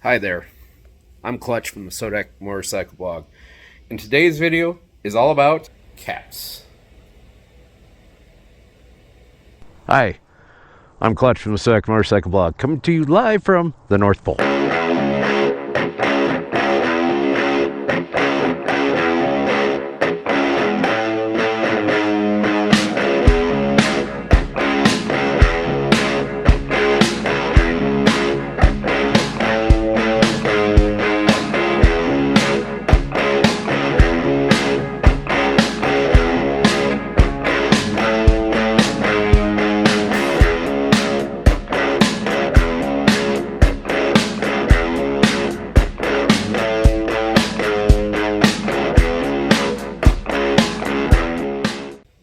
Hi there, I'm Clutch from the Sodak motorcycle blog, and today's video is all about cats. Hi, I'm Clutch from the Sodak motorcycle blog, coming to you live from the North Pole.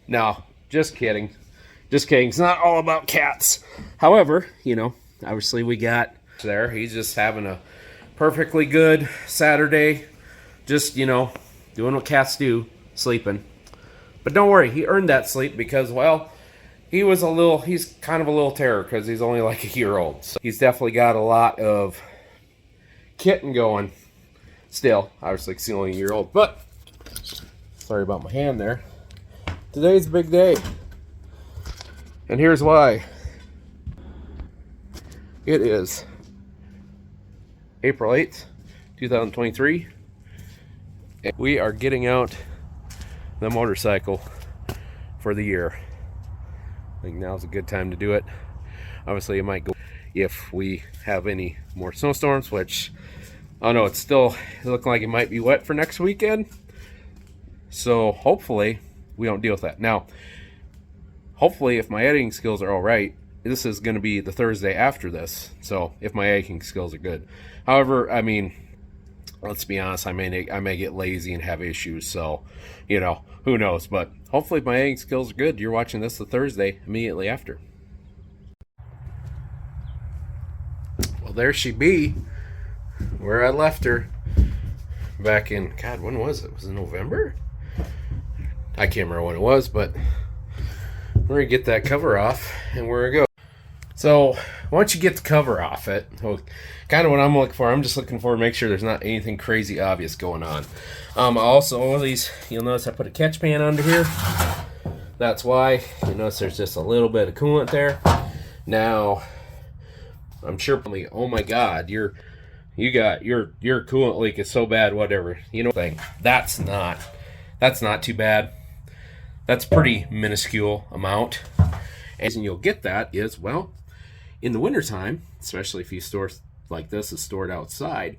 No, just kidding. Just kidding. It's not all about cats. However, obviously we got there. He's just having a perfectly good Saturday. Just, doing what cats do, sleeping. But don't worry, he earned that sleep because, well, he's kind of a little terror because he's only like a year old. So he's definitely got a lot of kitten going still. Obviously, he's only a year old. But, sorry about my hand there. Today's a big day, and here's why. It is April 8th, 2023, and we are getting out the motorcycle for the year. I think now's a good time to do it. Obviously, it might go if we have any more snowstorms, which, I don't know, it's still looking like it might be wet for next weekend, so hopefully we don't deal with that. Now, hopefully, if my editing skills are all right, this is going to be the Thursday after this. So, if my editing skills are good. However, I mean, let's be honest, I may get lazy and have issues. So, who knows? But hopefully, if my editing skills are good, you're watching this the Thursday immediately after. Well, there she be, where I left her back in, God, when was it? Was it November? I can't remember when it was, but we're going to get that cover off, and we're going to go. So, once you get the cover off it, kind of what I'm looking for, I'm just looking for to make sure there's not anything crazy obvious going on. Also, all these, you'll notice I put a catch pan under here. That's why. You'll notice there's just a little bit of coolant there. Now, I'm sure probably, oh my God, your coolant leak is so bad, whatever. That's not too bad. That's a pretty minuscule amount. And you'll get that is, well, in the wintertime, especially if you store like this is stored outside,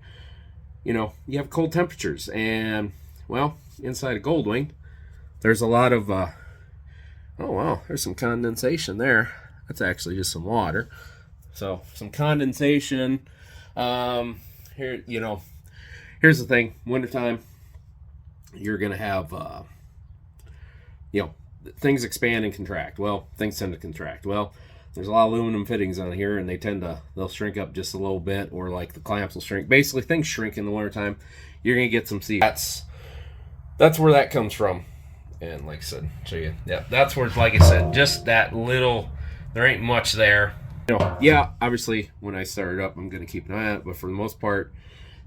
you have cold temperatures. And, well, inside a Goldwing, there's a lot of, oh, wow, there's some condensation there. That's actually just some water. So, some condensation. Here, here's the thing. Wintertime, you're going to have, things expand and contract. Well, things tend to contract. Well, there's a lot of aluminum fittings on here, and they'll shrink up just a little bit, or like the clamps will shrink. Basically, things shrink in the wintertime. You're going to get some seed. That's where that comes from. And like I said, show you. Yeah, that's where, like I said, just that little, there ain't much there. Yeah, obviously, when I start it up, I'm going to keep an eye on it, but for the most part,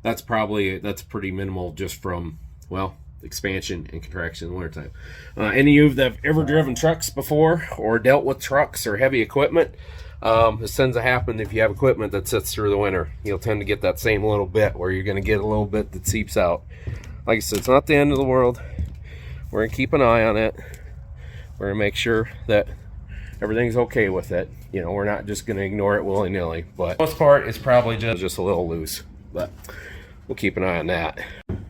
that's pretty minimal just from, well, expansion and contraction in the wintertime. Any of you that have ever driven trucks before or dealt with trucks or heavy equipment, this tends to happen if you have equipment that sits through the winter. You'll tend to get that same little bit where you're going to get a little bit that seeps out. Like I said, it's not the end of the world. We're going to keep an eye on it. We're going to make sure that everything's okay with it. We're not just going to ignore it willy-nilly. But the most part, it's probably just a little loose. But we'll keep an eye on that.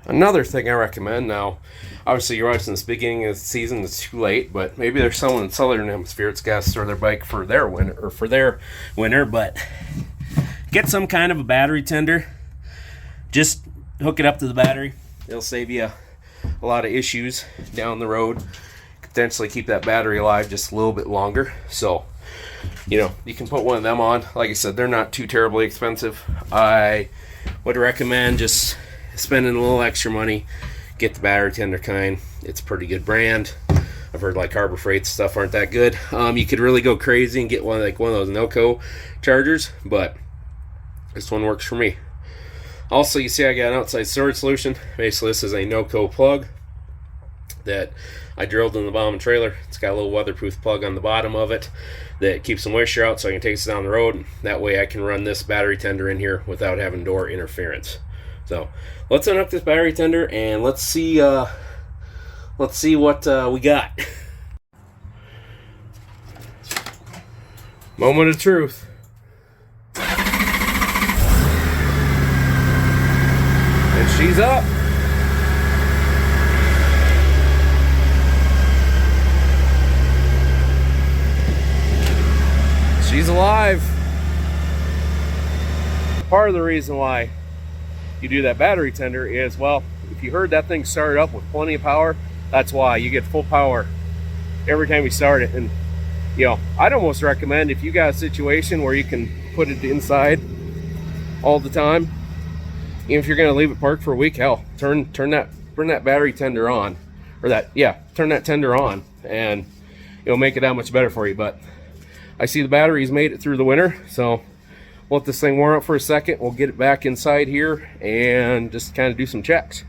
Another thing I recommend, now, obviously you're watching this beginning of the season, it's too late, but maybe there's someone in the southern hemisphere that's got to store their bike for their winter, but get some kind of a battery tender. Just hook it up to the battery. It'll save you a lot of issues down the road. Potentially keep that battery alive just a little bit longer. So, you can put one of them on. Like I said, they're not too terribly expensive. I would recommend just spending a little extra money, get the battery tender kind. It's a pretty good brand. I've heard like Harbor Freight stuff aren't that good. You could really go crazy and get one of those Noco chargers, but this one works for me. Also, you see I got an outside storage solution. Basically, this is a no-co plug that I drilled in the bottom of the trailer. It's got a little weatherproof plug on the bottom of it that keeps the moisture out so I can take this down the road. That way I can run this battery tender in here without having door interference. So let's unhook this battery tender and let's see what we got. Moment of truth. And she's up. She's alive. Part of the reason why you do that battery tender is, well, if you heard that thing start up with plenty of power, that's why you get full power every time you start it. And you know, I'd almost recommend, if you got a situation where you can put it inside all the time, even if you're going to leave it parked for a week, hell, turn that battery tender on, or turn that tender on, and it'll make it that much better for you. But I see the batteries made it through the winter, so we'll let this thing warm up for a second. We'll get it back inside here and just kind of do some checks.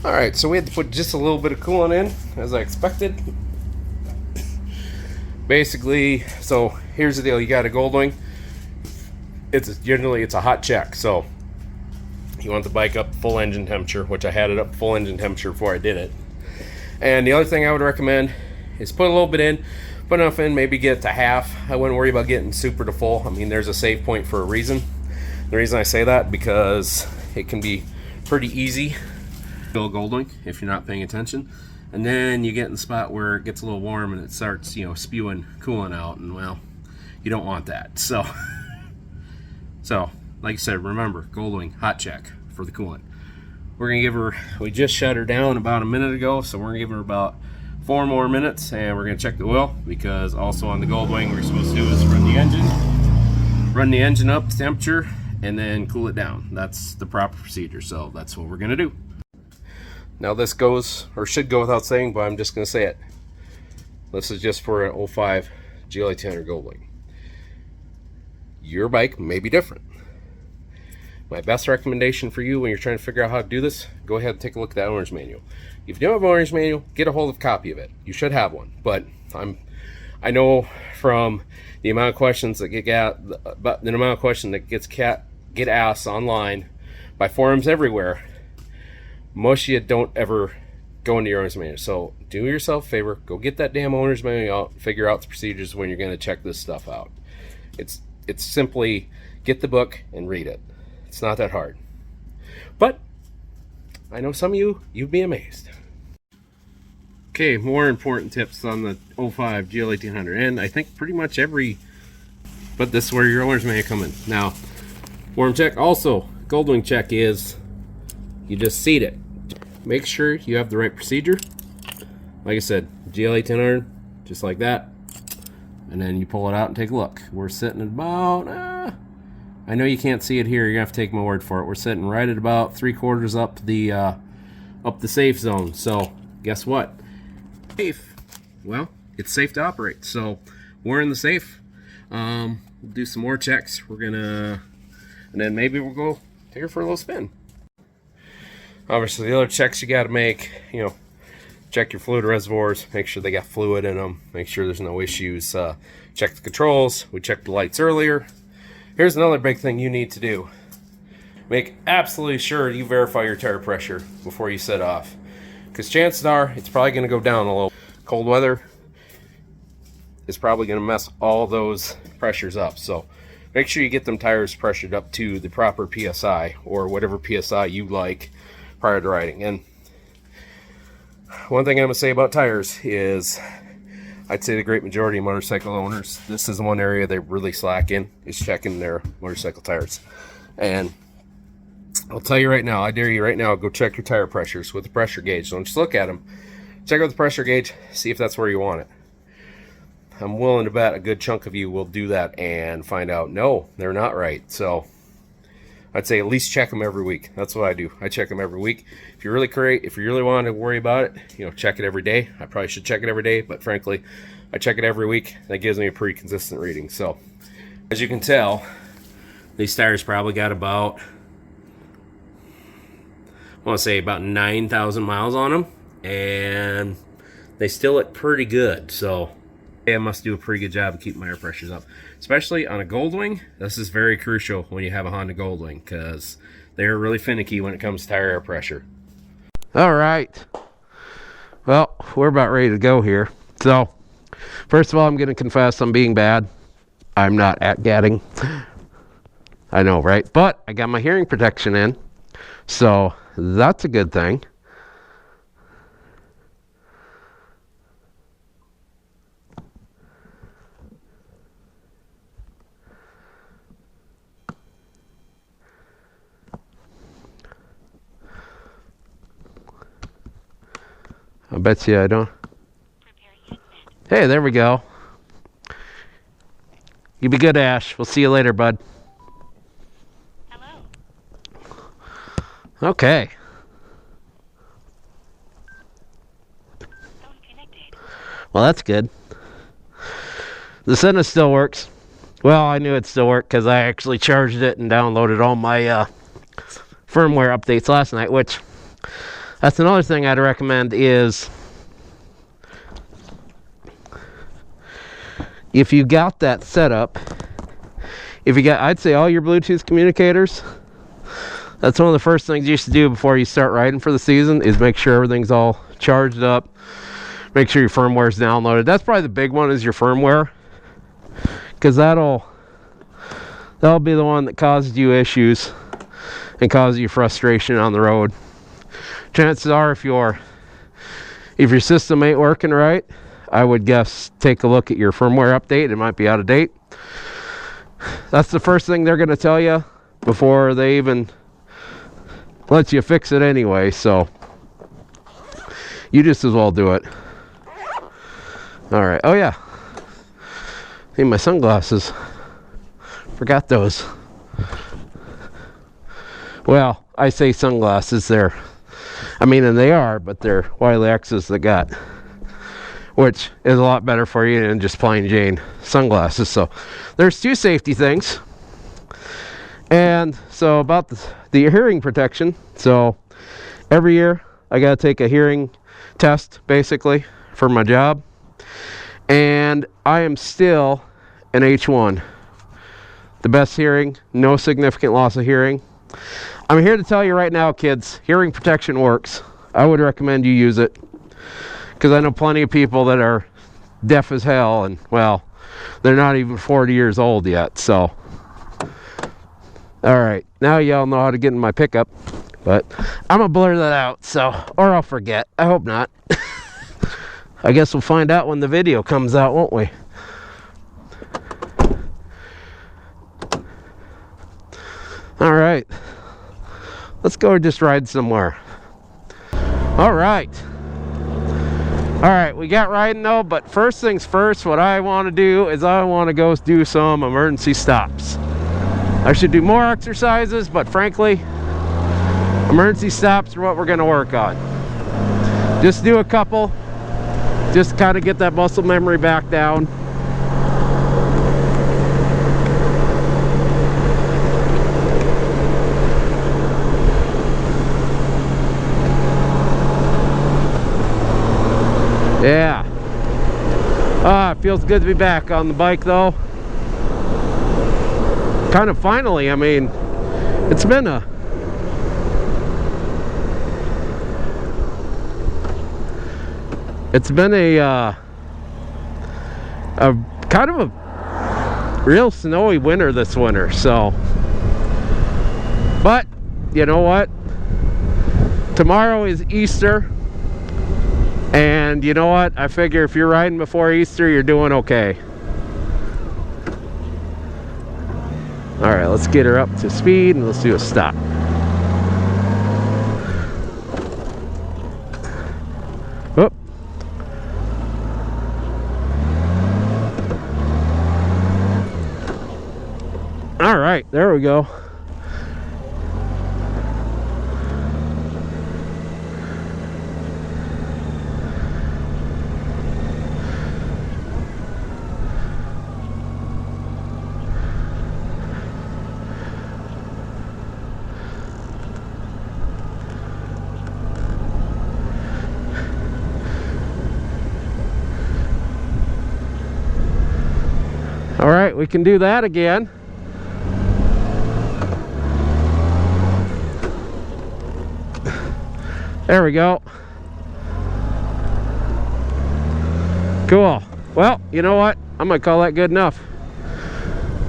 Alright, so we had to put just a little bit of coolant in, as I expected. Basically, so here's the deal. You got a Goldwing. Generally it's a hot check, so you want the bike up full engine temperature, which I had it up full engine temperature before I did it. And the other thing I would recommend is put a little bit in, put enough in, maybe get it to half. I wouldn't worry about getting super to full. I mean, there's a save point for a reason. The reason I say that, because it can be pretty easy Bill Goldwing if you're not paying attention, and then you get in the spot where it gets a little warm and it starts, you know, spewing coolant out, and well, you don't want that. So like I said, remember, Goldwing hot check for the coolant. We're gonna give her, we just shut her down about a minute ago, so we're gonna give her about 4 more minutes, and we're gonna check the oil, because also on the Goldwing what we're supposed to do is run the engine up to temperature and then cool it down. That's the proper procedure, so that's what we're gonna do. Now this goes, or should go without saying, but I'm just going to say it. This is just for an 05 GLA 1000 Goldwing. Your bike may be different. My best recommendation for you when you're trying to figure out how to do this, go ahead and take a look at that owner's manual. If you don't have an owner's manual, get a hold of a copy of it. You should have one, but I know from the amount of questions that get asked online by forums everywhere, most of you don't ever go into your owner's manual. So do yourself a favor, go get that damn owner's manual out, figure out the procedures when you're going to check this stuff out. It's simply get the book and read it. It's not that hard. But I know some of you'd be amazed. Okay, more important tips on the 05 GL 1800, and I think pretty much but this is where your owner's manual come in. Now, warm check, also Goldwing check is, you just seat it. Make sure you have the right procedure. Like I said, GLA 1000, just like that. And then you pull it out and take a look. We're sitting at about, I know you can't see it here, you're gonna have to take my word for it. We're sitting right at about 3/4 up the safe zone. So guess what? Safe. Well, it's safe to operate. So we're in the safe. We'll do some more checks. And then maybe we'll go take her for a little spin. Obviously, the other checks you got to make, you know, check your fluid reservoirs, make sure they got fluid in them, make sure there's no issues. Check the controls. We checked the lights earlier. Here's another big thing you need to do. Make absolutely sure you verify your tire pressure before you set off, because chances are it's probably going to go down a little. Cold weather is probably going to mess all those pressures up. So make sure you get them tires pressured up to the proper PSI, or whatever PSI you like, prior to riding. And one thing I'm going to say about tires is I'd say the great majority of motorcycle owners, this is the one area they really slack in, is checking their motorcycle tires. And I'll tell you right now, I dare you right now, go check your tire pressures with the pressure gauge. Don't just look at them. Check out the pressure gauge, see if that's where you want it. I'm willing to bet a good chunk of you will do that and find out, no, they're not right. So I'd say at least check them every week. That's what I do. I check them every week. If you really want to worry about it, check it every day. I probably should check it every day, but frankly, I check it every week. That gives me a pretty consistent reading. So as you can tell, these tires probably got about, I want to say about 9,000 miles on them, and they still look pretty good. So I must do a pretty good job of keeping my air pressures up, especially on a Goldwing. This is very crucial when you have a Honda Goldwing, because they're really finicky when it comes to tire air pressure. All right, well, we're about ready to go here. So first of all, I'm going to confess I'm being bad. I'm not at gadding. I know, right? But I got my hearing protection in, so that's a good thing. I bet you I don't. Hey, there we go. You be good, Ash. We'll see you later, bud. Hello. Okay. Phone connected. Well, that's good. The Senna still works. Well, I knew it still worked because I actually charged it and downloaded all my firmware updates last night, which that's another thing I'd recommend is if you got that set up, I'd say all your Bluetooth communicators, that's one of the first things you should do before you start riding for the season is make sure everything's all charged up. Make sure your firmware's downloaded. That's probably the big one, is your firmware, because that'll be the one that causes you issues and causes you frustration on the road. Chances are, if your system ain't working right, I would guess take a look at your firmware update. It might be out of date. That's the first thing they're going to tell you before they even let you fix it anyway, so you just as well do it. All right. Oh yeah, need my sunglasses. Forgot those. Well, I say sunglasses, and they are, but they're Wiley X's that got, which is a lot better for you than just plain Jane sunglasses. So there's two safety things. And so about the hearing protection. So every year I got to take a hearing test basically for my job. And I am still an H1. The best hearing, no significant loss of hearing. I'm here to tell you right now, kids, hearing protection works. I would recommend you use it, because I know plenty of people that are deaf as hell, and well, they're not even 40 years old yet. So all right, now y'all know how to get in my pickup, but I'm gonna blur that out, or I'll forget. I hope not. I guess we'll find out when the video comes out, won't we? All right, let's go just ride somewhere. All right, we got riding though, but first things first, what I want to do is I want to go do some emergency stops. I should do more exercises, but frankly, emergency stops are what we're going to work on. Just do a couple, just kind of get that muscle memory back down. Yeah. It feels good to be back on the bike though. Kind of finally, it's been a kind of a real snowy winter this winter, so, but you know what, tomorrow is Easter. And you know what? I figure if you're riding before Easter, you're doing okay. All right, let's get her up to speed and let's do a stop. Oop. All right, there we go. All right, we can do that again. There we go. Cool. Well, you know what? I'm gonna call that good enough.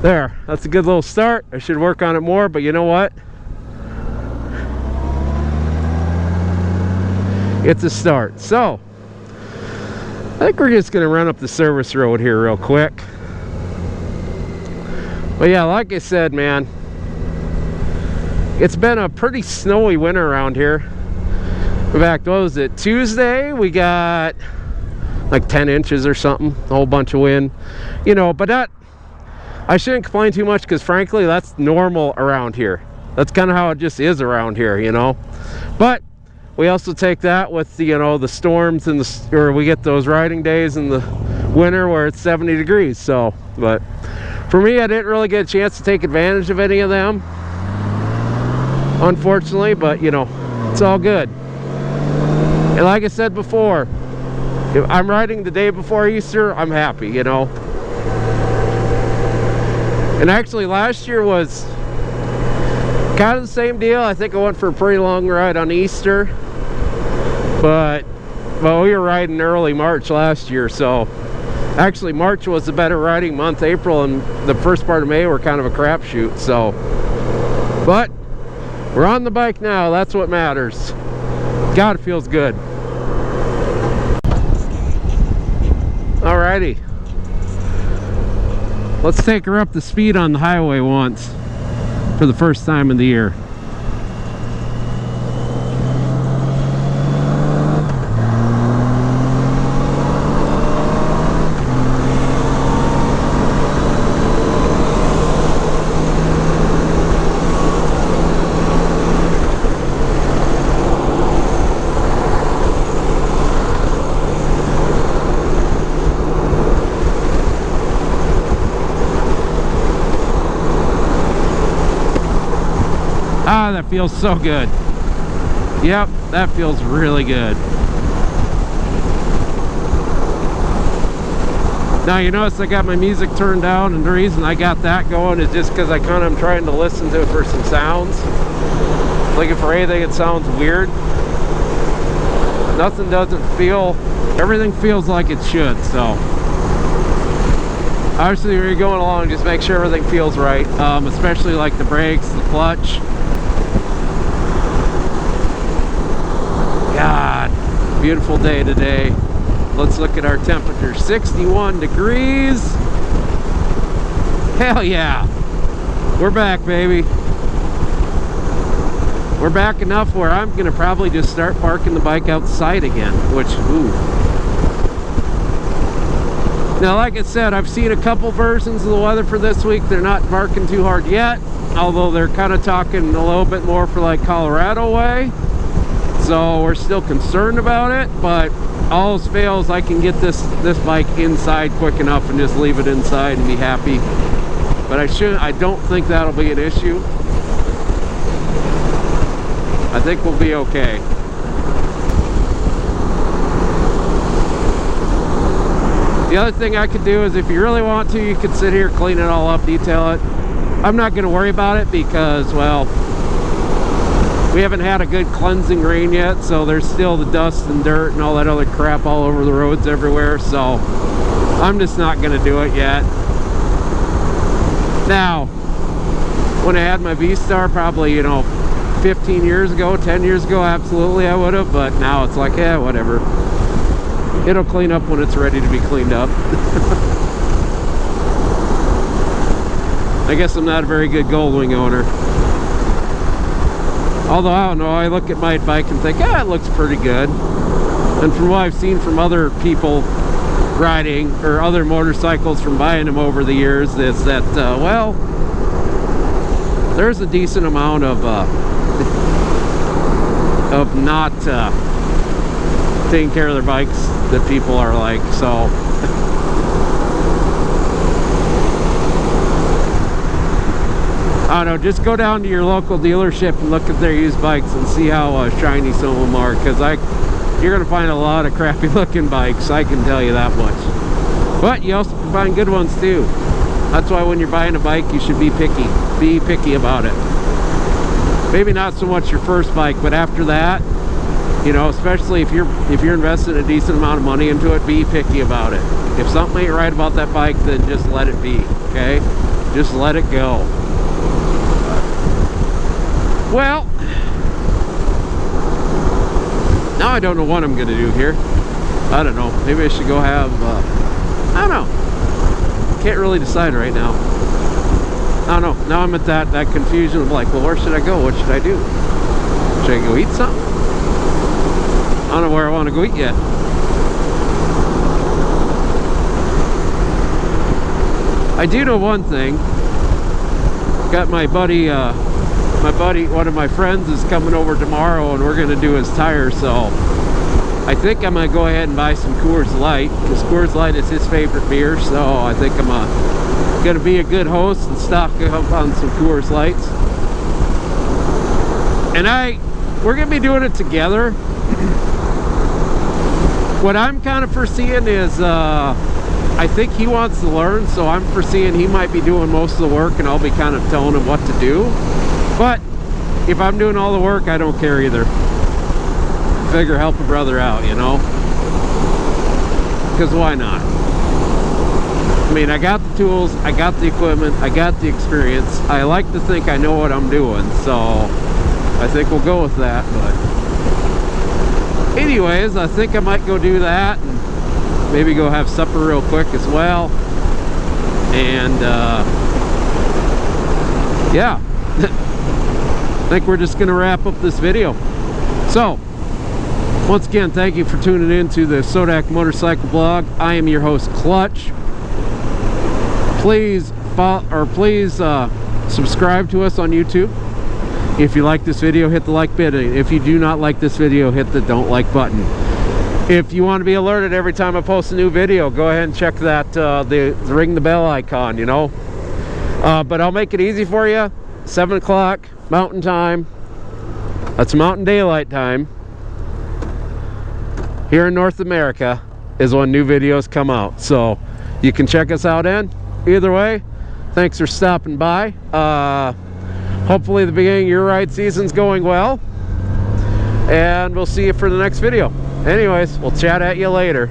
There, that's a good little start. I should work on it more, but you know what? It's a start. So, I think we're just gonna run up the service road here real quick. But yeah, like I said, man, it's been a pretty snowy winter around here. In fact, what was it? Tuesday, we got like 10 inches or something, a whole bunch of wind. You know, but that, I shouldn't complain too much because frankly, that's normal around here. That's kind of how it just is around here, you know. But we also take that with the, you know, the storms and the, or we get those riding days in the winter where it's 70 degrees. So, but for me, I didn't really get a chance to take advantage of any of them, unfortunately, but you know, it's all good. And like I said before, if I'm riding the day before Easter, I'm happy, you know. And actually last year was kind of the same deal. I think I went for a pretty long ride on Easter, but well, we were riding early March last year, so actually March was the better riding month. April and the first part of May were kind of a crapshoot. So, but we're on the bike now. That's what matters. God, it feels good. Alrighty, let's take her up to speed on the highway once for the first time of the year. Ah, that feels so good. Yep, that feels really good. Now you notice I got my music turned down, and the reason I got that going is just because I kind of am trying to listen to it for some sounds. Like if for anything it sounds weird. Nothing doesn't feel, everything feels like it should, so. Obviously when you're going along, just make sure everything feels right, especially like the brakes, the clutch. God, beautiful day today. Let's look at our temperature. 61 degrees. Hell yeah. We're back, baby. We're back enough where I'm gonna probably just start parking the bike outside again, which, ooh. Now, like I said, I've seen a couple versions of the weather for this week. They're not marking too hard yet, although they're kind of talking a little bit more for like Colorado way. So we're still concerned about it, but all else fails, I can get this bike inside quick enough and just leave it inside and be happy. But I don't think that'll be an issue. I think we'll be okay. The other thing I could do is if you really want to, you could sit here, clean it all up, detail it. I'm not going to worry about it because, well, we haven't had a good cleansing rain yet, so there's still the dust and dirt and all that other crap all over the roads everywhere, so I'm just not going to do it yet. Now, when I had my V-Star probably, you know, 15 years ago, 10 years ago, absolutely I would have, but now it's like, yeah, whatever. It'll clean up when it's ready to be cleaned up. I guess I'm not a very good Goldwing owner. Although, I don't know, I look at my bike and think, it looks pretty good. And from what I've seen from other people riding, or other motorcycles from buying them over the years, is that, well, there's a decent amount of not taking care of their bikes that people are like, so. I don't know, just go down to your local dealership and look at their used bikes and see how shiny some of them are, because you're going to find a lot of crappy looking bikes, I can tell you that much. But you also can find good ones too. That's why when you're buying a bike, you should be picky. Be picky about it. Maybe not so much your first bike, but after that, you know, especially if you're investing a decent amount of money into it, be picky about it. If something ain't right about that bike, then just let it be, okay? Just let it go. Well, now I don't know what I'm gonna do here. I don't know, maybe I should go have, I don't know. Can't really decide right now. I don't know, now I'm at that confusion of like, well, where should I go? What should I do? Should I go eat something? I don't know where I want to go eat yet. I do know one thing. Got my buddy, one of my friends is coming over tomorrow and we're going to do his tires, so I think I'm going to go ahead and buy some Coors Light, because Coors Light is his favorite beer, so I think I'm going to be a good host and stock up on some Coors Lights. And we're going to be doing it together. What I'm kind of foreseeing is, I think he wants to learn, so I'm foreseeing he might be doing most of the work and I'll be kind of telling him what to do. But if I'm doing all the work, I don't care either. Figure help a brother out, you know? Because why not? I mean, I got the tools, I got the equipment, I got the experience. I like to think I know what I'm doing, so I think we'll go with that. But anyways, I think I might go do that and maybe go have supper real quick as well. And yeah. I think we're just going to wrap up this video. So, once again, thank you for tuning in to the Sodak Motorcycle Blog. I am your host, Clutch. Please subscribe to us on YouTube. If you like this video, hit the like button. If you do not like this video, hit the don't like button. If you want to be alerted every time I post a new video, go ahead and check that the ring the bell icon, you know. But I'll make it easy for you. 7 o'clock Mountain Time. That's Mountain Daylight Time. Here in North America is when new videos come out. So you can check us out in. Either way, thanks for stopping by. Hopefully the beginning of your ride season's going well. And we'll see you for the next video. Anyways, we'll chat at you later.